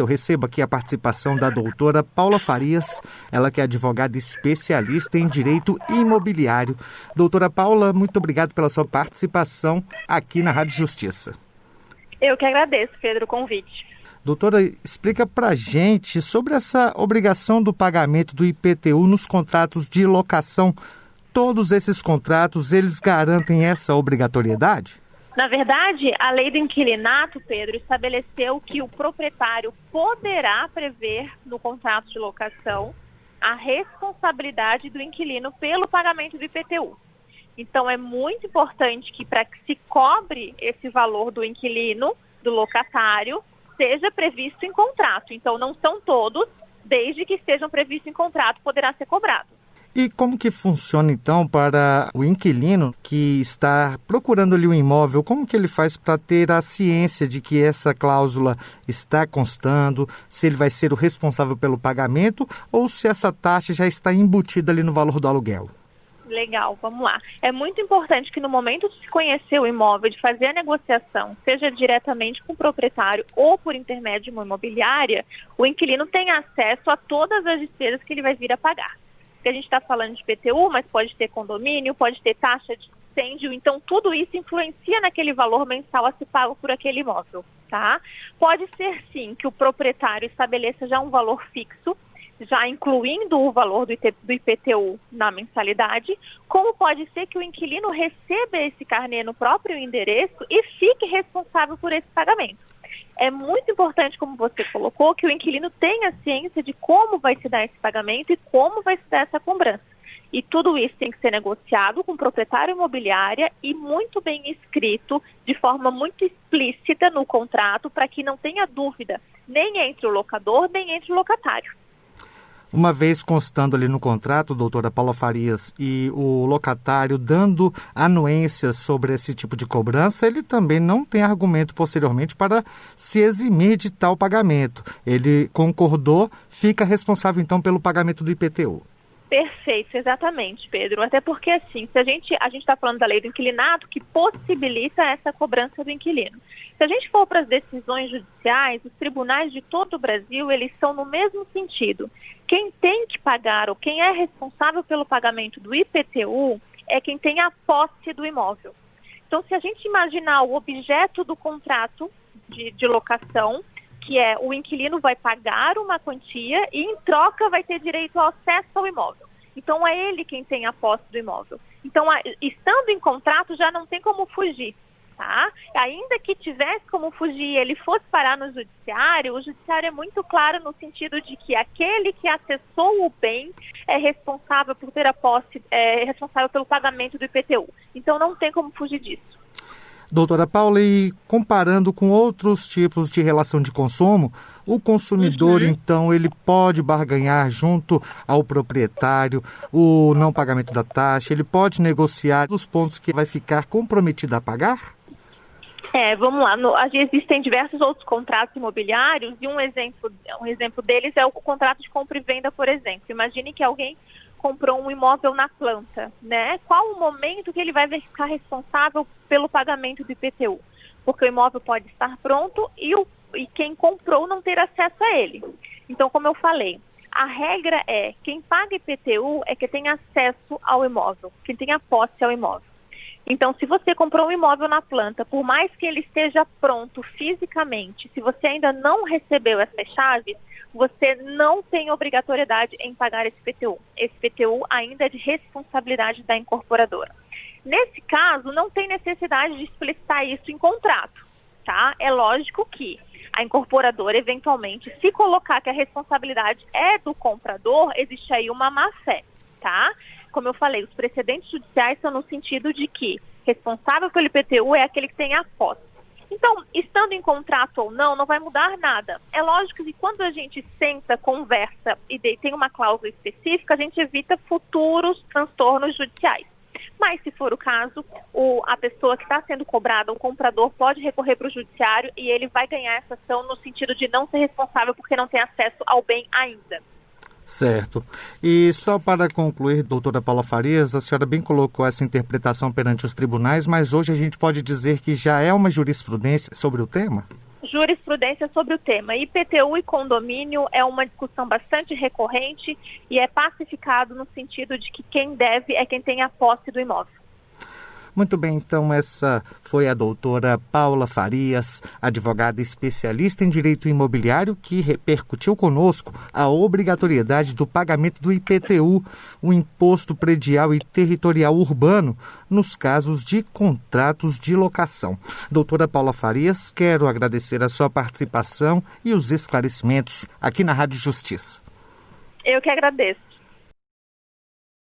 Eu recebo aqui a participação da doutora Paula Farias, ela que é advogada especialista em direito imobiliário. Doutora Paula, muito obrigado pela sua participação aqui na Rádio Justiça. Eu que agradeço, Pedro, o convite. Doutora, explica pra gente sobre essa obrigação do pagamento do IPTU nos contratos de locação. Todos esses contratos, eles garantem essa obrigatoriedade? Na verdade, a lei do inquilinato, Pedro, estabeleceu que o proprietário poderá prever no contrato de locação a responsabilidade do inquilino pelo pagamento do IPTU. Então, é muito importante que, para que se cobre esse valor do inquilino, do locatário, seja previsto em contrato. Então, não são todos, desde que estejam previstos em contrato, poderá ser cobrado. E como que funciona, então, para o inquilino que está procurando ali um imóvel? Como que ele faz para ter a ciência de que essa cláusula está constando, se ele vai ser o responsável pelo pagamento ou se essa taxa já está embutida ali no valor do aluguel? Legal, vamos lá. É muito importante que no momento de se conhecer o imóvel, de fazer a negociação, seja diretamente com o proprietário ou por intermédio de uma imobiliária, o inquilino tenha acesso a todas as despesas que ele vai vir a pagar. Porque a gente está falando de IPTU, mas pode ter condomínio, pode ter taxa de incêndio, então tudo isso influencia naquele valor mensal a ser pago por aquele imóvel, tá? Pode ser sim que o proprietário estabeleça já um valor fixo, já incluindo o valor do IPTU na mensalidade, como pode ser que o inquilino receba esse carnê no próprio endereço e fique responsável por esse pagamento. É muito importante, como você colocou, que o inquilino tenha ciência de como vai se dar esse pagamento e como vai se dar essa cobrança. E tudo isso tem que ser negociado com o proprietário imobiliária e muito bem escrito, de forma muito explícita no contrato, para que não tenha dúvida, nem entre o locador, nem entre o locatário. Uma vez constando ali no contrato, doutora Paula Farias, e o locatário dando anuências sobre esse tipo de cobrança, ele também não tem argumento posteriormente para se eximir de tal pagamento. Ele concordou, fica responsável então pelo pagamento do IPTU. Perfeito, exatamente, Pedro. Até porque, assim, se a gente está falando da lei do inquilinato, que possibilita essa cobrança do inquilino. Se a gente for para as decisões judiciais, os tribunais de todo o Brasil, eles são no mesmo sentido. Quem tem que pagar ou quem é responsável pelo pagamento do IPTU é quem tem a posse do imóvel. Então, se a gente imaginar o objeto do contrato de locação, que é o inquilino vai pagar uma quantia e, em troca, vai ter direito ao acesso ao imóvel. Então, é ele quem tem a posse do imóvel. Então, estando em contrato, já não tem como fugir, tá? Ainda que tivesse como fugir e ele fosse parar no judiciário, o judiciário é muito claro no sentido de que aquele que acessou o bem é responsável por ter a posse, é responsável pelo pagamento do IPTU. Então, não tem como fugir disso. Doutora Paula, e comparando com outros tipos de relação de consumo, o consumidor, então, ele pode barganhar junto ao proprietário o não pagamento da taxa, ele pode negociar os pontos que vai ficar comprometido a pagar? Vamos lá. Existem diversos outros contratos imobiliários e um exemplo deles é o contrato de compra e venda, por exemplo. Imagine que alguém comprou um imóvel na planta, né? Qual o momento que ele vai ficar responsável pelo pagamento do IPTU? Porque o imóvel pode estar pronto e quem comprou não ter acesso a ele. Então, como eu falei, a regra é quem paga IPTU é quem tem acesso ao imóvel, quem tem a posse ao imóvel. Então, se você comprou um imóvel na planta, por mais que ele esteja pronto fisicamente, se você ainda não recebeu essas chaves, você não tem obrigatoriedade em pagar esse IPTU. Esse IPTU ainda é de responsabilidade da incorporadora. Nesse caso, não tem necessidade de explicitar isso em contrato, tá? É lógico que a incorporadora, eventualmente, se colocar que a responsabilidade é do comprador, existe aí uma má-fé, tá? Como eu falei, os precedentes judiciais são no sentido de que responsável pelo IPTU é aquele que tem a posse. Então, estando em contrato ou não, não vai mudar nada. É lógico que quando a gente senta, conversa e tem uma cláusula específica, a gente evita futuros transtornos judiciais. Mas, se for o caso, a pessoa que está sendo cobrada, o comprador, pode recorrer para o judiciário e ele vai ganhar essa ação no sentido de não ser responsável porque não tem acesso ao bem ainda. Certo. E só para concluir, doutora Paula Farias, a senhora bem colocou essa interpretação perante os tribunais, mas hoje a gente pode dizer que já é uma jurisprudência sobre o tema? jurisprudência sobre o tema. IPTU e condomínio é uma discussão bastante recorrente e é pacificado no sentido de que quem deve é quem tem a posse do imóvel. Muito bem, então essa foi a doutora Paula Farias, advogada especialista em direito imobiliário, que repercutiu conosco a obrigatoriedade do pagamento do IPTU, o Imposto Predial e Territorial Urbano, nos casos de contratos de locação. Doutora Paula Farias, quero agradecer a sua participação e os esclarecimentos aqui na Rádio Justiça. Eu que agradeço.